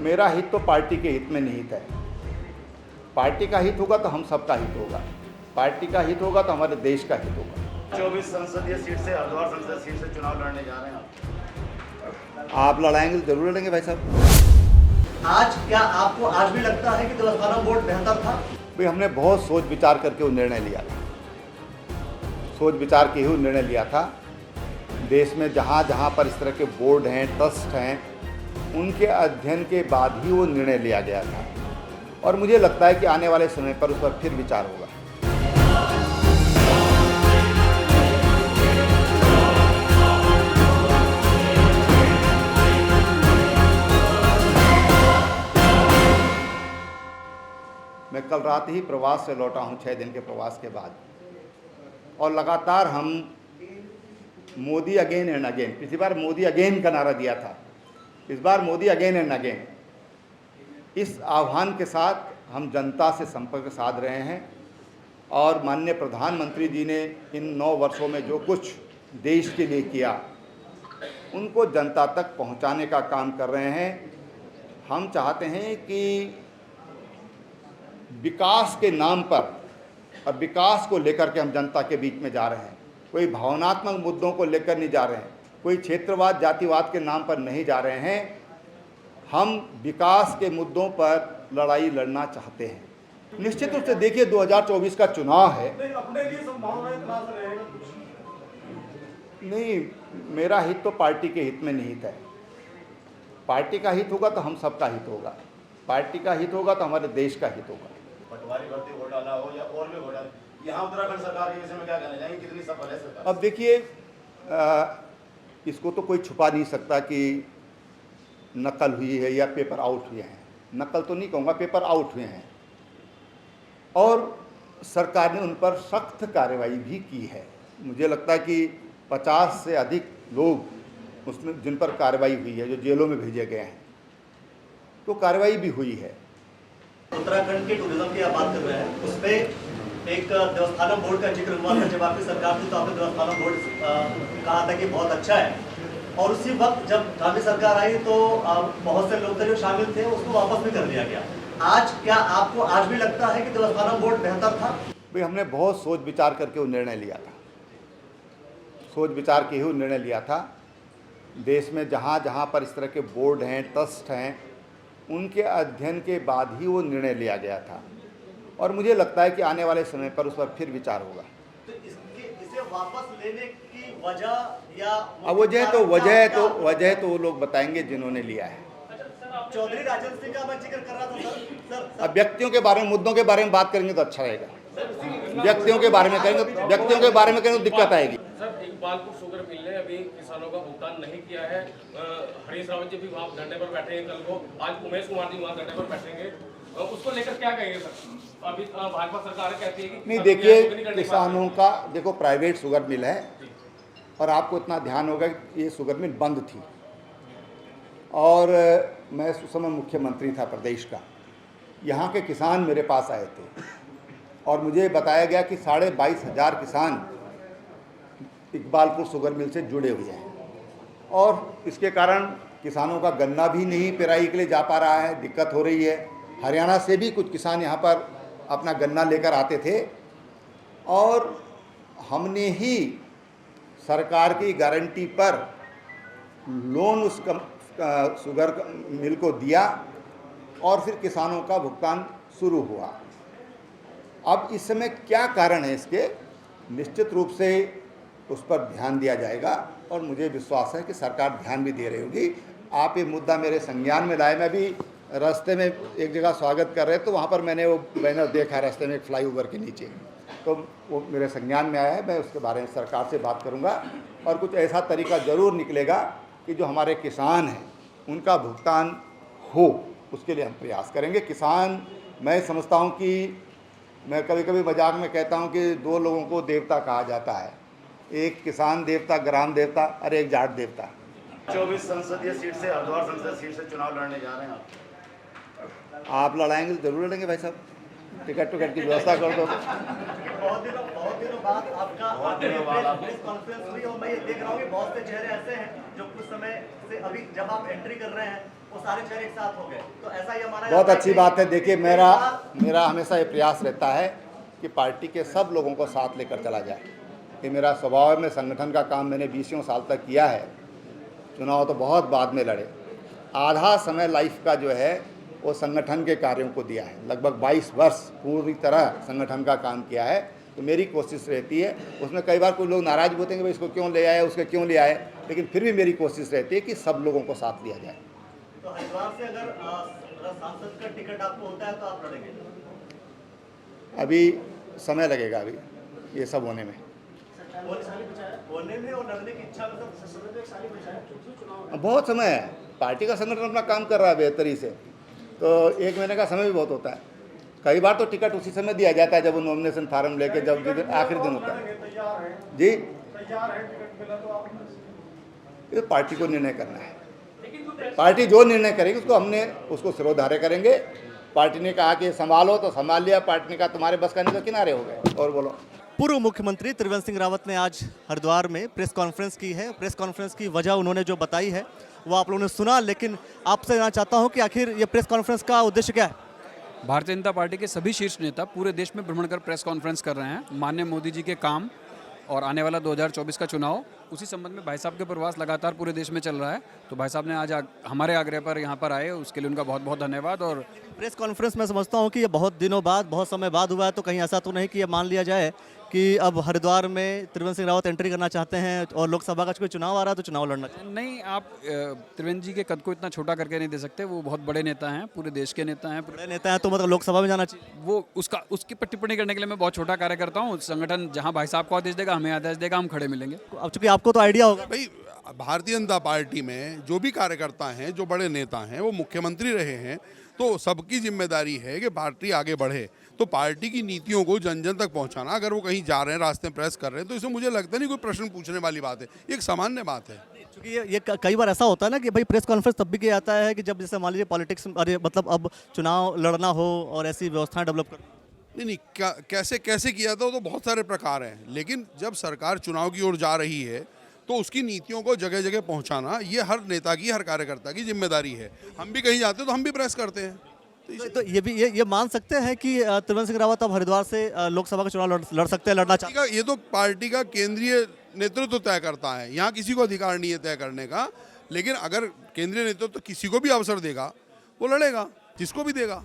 मेरा हित तो पार्टी के हित में निहित है। पार्टी का हित होगा तो हम सबका हित होगा, पार्टी का हित होगा तो हमारे देश का हित होगा। 24 संसदीय सीट से हरिद्वार संसदीय सीट से चुनाव लड़ने जा रहे हैं आप लड़ाएंगे तो जरूर लड़ेंगे भाई साहब। आज क्या आपको आज भी लगता है कि तेलंगाना बोर्ड बेहतर था? भाई हमने बहुत सोच विचार करके वो निर्णय लिया था, सोच विचार के ही वो निर्णय लिया था। देश में जहाँ जहाँ पर इस तरह के बोर्ड हैं, ट्रस्ट हैं, उनके अध्ययन के बाद ही वो निर्णय लिया गया था और मुझे लगता है कि आने वाले समय पर उस पर फिर विचार होगा। मैं कल रात ही प्रवास से लौटा हूँ, 6 दिन के प्रवास के बाद, और लगातार हम मोदी अगेन एंड अगेन, पिछली बार मोदी अगेन का नारा दिया था, इस बार मोदी अगेन एंड अगेन, इस आह्वान के साथ हम जनता से संपर्क साध रहे हैं और माननीय प्रधानमंत्री जी ने इन 9 वर्षों में जो कुछ देश के लिए किया उनको जनता तक पहुंचाने का काम कर रहे हैं। हम चाहते हैं कि विकास के नाम पर और विकास को लेकर के हम जनता के बीच में जा रहे हैं, कोई भावनात्मक मुद्दों को लेकर नहीं जा रहे हैं, कोई क्षेत्रवाद जातिवाद के नाम पर नहीं जा रहे हैं। हम विकास के मुद्दों पर लड़ाई लड़ना चाहते हैं। निश्चित रूप से देखिए 2024 का चुनाव है, अपने लिए संभावनाएं तलाश रहे हैं। नहीं, मेरा हित तो पार्टी के हित में निहित है। पार्टी का हित होगा तो हम सबका हित होगा, पार्टी का हित होगा तो हमारे देश का हित होगा। पटवारी भर्ती घोटाला हो या और भी घोटाला, यहाँ उत्तराखंड सरकार के विषय में क्या कहना चाहेंगे, कितनी सफल है सरकार? अब देखिए, इसको तो कोई छुपा नहीं सकता कि नकल हुई है या पेपर आउट हुए हैं। नकल तो नहीं कहूँगा, पेपर आउट हुए हैं और सरकार ने उन पर सख्त कार्रवाई भी की है। मुझे लगता है कि 50 से अधिक लोग उसमें जिन पर कार्रवाई हुई है, जो जेलों में भेजे गए हैं, तो कार्रवाई भी हुई है। उत्तराखंड के टूरिज्म की आप बात कर रहे हैं, उसमें एक देवस्थानम बोर्ड का जिक्र हुआ था। जब आपकी सरकार थी तो आपने देवस्थानम बोर्ड कहा था कि बहुत अच्छा है, और उसी वक्त जब गांधी सरकार आई तो बहुत से लोग थे जो शामिल थे, उसको वापस भी कर दिया गया। आज क्या आपको आज भी लगता है कि देवस्थानम बोर्ड बेहतर था? भाई हमने बहुत सोच विचार करके वो निर्णय लिया था, सोच विचार के ही वो निर्णय लिया था। देश में जहाँ जहाँ पर इस तरह के बोर्ड हैं, ट्रस्ट हैं, उनके अध्ययन के बाद ही वो निर्णय लिया गया था और मुझे लगता है कि आने वाले समय पर उस पर फिर विचार होगा। तो इसे वापस लेने की वजह या अब वजह तो वो लोग बताएंगे जिन्होंने लिया है। चौधरी राजन सिंह का मैं जिक्र कर रहा था सर। अब व्यक्तियों के बारे में, मुद्दों के बारे में बात करेंगे तो अच्छा रहेगा। व्यक्तियों के बारे में करेंगे तो दिक्कत आएगी। सर, इकबालपुर शुगर मिल ने अभी किसानों का भुगतान नहीं किया है। हरीश रावत जी भी वहाँ धरने पर बैठे हैं कल को, आज उमेश कुमार जी वहाँ धरने पर बैठेंगे, उसको लेकर क्या कहेंगे सर? अभी भाजपा सरकार कहती है कि नहीं, देखिए किसानों का, देखो प्राइवेट शुगर मिल है और आपको इतना ध्यान होगा कि ये शुगर मिल बंद थी और मैं उस समय मुख्यमंत्री था प्रदेश का। यहाँ के किसान मेरे पास आए थे और मुझे बताया गया कि 22,500 किसान इकबालपुर शुगर मिल से जुड़े हुए हैं और इसके कारण किसानों का गन्ना भी नहीं पेराई के लिए जा पा रहा है, दिक्कत हो रही है। हरियाणा से भी कुछ किसान यहाँ पर अपना गन्ना लेकर आते थे और हमने ही सरकार की गारंटी पर लोन उस शुगर मिल को दिया और फिर किसानों का भुगतान शुरू हुआ। अब इस समय क्या कारण है इसके, निश्चित रूप से उस पर ध्यान दिया जाएगा और मुझे विश्वास है कि सरकार ध्यान भी दे रही होगी। आप ये मुद्दा मेरे संज्ञान में लाए। मैं भी रास्ते में एक जगह स्वागत कर रहे तो वहाँ पर मैंने वो बैनर देखा रास्ते में एक फ्लाईओवर के नीचे, तो वो मेरे संज्ञान में आया है। मैं उसके बारे में सरकार से बात करूँगा और कुछ ऐसा तरीका ज़रूर निकलेगा कि जो हमारे किसान हैं उनका भुगतान हो, उसके लिए हम प्रयास करेंगे। किसान, मैं समझता हूँ कि मैं कभी कभी मजाक में कहता हूँ कि 2 लोगों को देवता कहा जाता है, एक किसान देवता, ग्राम देवता और एक जाट देवता। 24 संसदीय सीट से हरिद्वार संसदीय सीट से चुनाव लड़ने जा रहे हैं आप लड़ाएंगे तो जरूर लड़ेंगे भाई साहब। टिकट की व्यवस्था कर दो। बहुत दिनों बाद आपका प्रेस कॉन्फ्रेंस हुई और मैं ये देख रहा हूँ कि बहुत से चेहरे ऐसे हैं जो कुछ समय से अभी जब आप एंट्री कर रहे हैं वो सारे चेहरे एक साथ हो गए, तो ऐसा ही हमारा बहुत अच्छी बात है। देखिए, मेरा हमेशा ये प्रयास रहता है कि पार्टी के सब लोगों को साथ लेकर चला जाए। ये मेरा स्वभाव है। मैं संगठन का काम मैंने 20 साल तक किया है। चुनाव तो बहुत बाद में लड़े। आधा समय लाइफ का जो है वो संगठन के कार्यों को दिया है। लगभग 22 वर्ष पूरी तरह संगठन का काम किया है। तो मेरी कोशिश रहती है, उसमें कई बार कोई लोग नाराज़ होते हैं कि भाई इसको क्यों ले आए, उसके क्यों ले आए, लेकिन फिर भी मेरी कोशिश रहती है कि सब लोगों को साथ लिया जाए। तो हरिद्वार से अगर सांसद का टिकट आपको होता है तो आप लड़ेंगे? अभी समय लगेगा अभी ये सब होने में। होने में और लड़ने की इच्छा मतलब बहुत समय है। पार्टी का संगठन अपना काम कर रहा है बेहतरी से, तो 1 महीने का समय भी बहुत होता है। कई बार तो टिकट उसी समय दिया जाता है जब वो नॉमिनेशन फार्म लेके, जब जिस दिन आखिरी दिन होता है। जी, ये पार्टी को निर्णय करना है। पार्टी जो निर्णय करेगी उसको सिरोधार्य करेंगे। पार्टी ने कहा कि संभालो तो संभाल लिया, पार्टी ने कहा तुम्हारे बस का नहीं तो किनारे हो गए। और बोलो। पूर्व मुख्यमंत्री त्रिवेंद्र सिंह रावत ने आज हरिद्वार में प्रेस कॉन्फ्रेंस की है। प्रेस कॉन्फ्रेंस की वजह उन्होंने जो बताई है वो आप लोगों ने सुना, लेकिन आपसे जानना चाहता हूं कि आखिर ये प्रेस कॉन्फ्रेंस का उद्देश्य क्या है? भारतीय जनता पार्टी के सभी शीर्ष नेता पूरे देश में भ्रमण कर प्रेस कॉन्फ्रेंस कर रहे हैं। माननीय मोदी जी के काम और आने वाला 2024 का चुनाव, उसी संबंध में भाई साहब के प्रवास लगातार पूरे देश में चल रहा है। तो भाई साहब ने आज हमारे आग्रह पर यहाँ पर आए, उसके लिए उनका बहुत बहुत धन्यवाद। और प्रेस कॉन्फ्रेंस में समझता हूँ कि ये बहुत दिनों बाद, बहुत समय बाद हुआ है, तो कहीं ऐसा तो नहीं कि ये मान लिया जाए कि अब हरिद्वार में त्रिवेंद्र सिंह रावत एंट्री करना चाहते हैं और लोकसभा का कोई चुनाव आ रहा है तो चुनाव लड़ना चाहिए? नहीं, आप त्रिवेंद्र जी के कद को इतना छोटा करके नहीं दे सकते। वो बहुत बड़े नेता हैं, पूरे देश के नेता हैं। बड़े नेता हैं तो मतलब लोकसभा में जाना चाहिए? वो उसकी पर टिप्पणी करने के लिए मैं बहुत छोटा कार्य करता हूँ। संगठन जहाँ भाई साहब को आदेश देगा, हमें आदेश देगा, हम खड़े मिलेंगे। अब चूंकि आपको तो आइडिया होगा भाई, भारतीय जनता पार्टी में जो भी कार्यकर्ता हैं, जो बड़े नेता हैं, वो मुख्यमंत्री रहे हैं, तो सबकी जिम्मेदारी है कि पार्टी आगे बढ़े। तो पार्टी की नीतियों को जन जन तक पहुंचाना, अगर वो कहीं जा रहे हैं, रास्ते में प्रेस कर रहे हैं, तो इसमें मुझे लगता नहीं कोई प्रश्न पूछने वाली बात है। ये एक सामान्य बात है। क्योंकि ये कई बार ऐसा होता है ना कि भाई प्रेस कॉन्फ्रेंस तब भी किया जाता है कि जब जैसे मान लीजिए पॉलिटिक्स, अरे मतलब अब चुनाव लड़ना हो और ऐसी व्यवस्थाएं डेवलप कर। नहीं, कैसे कैसे किया था, वो तो बहुत सारे प्रकार हैं। लेकिन जब सरकार चुनाव की ओर जा रही है तो उसकी नीतियों को जगह जगह पहुंचाना, ये हर नेता की, हर कार्यकर्ता की जिम्मेदारी है। हम भी कहीं जाते हैं तो हम भी प्रेस करते हैं। तो ये मान सकते हैं कि त्रिवेंद्र सिंह रावत अब हरिद्वार से लोकसभा का चुनाव लड़ सकते हैं, लड़ना चाहते हैं? ये तो पार्टी का केंद्रीय नेतृत्व तय करता है। यहाँ किसी को अधिकार नहीं है तय करने का। लेकिन अगर केंद्रीय नेतृत्व किसी को भी अवसर देगा, वो लड़ेगा, जिसको भी देगा।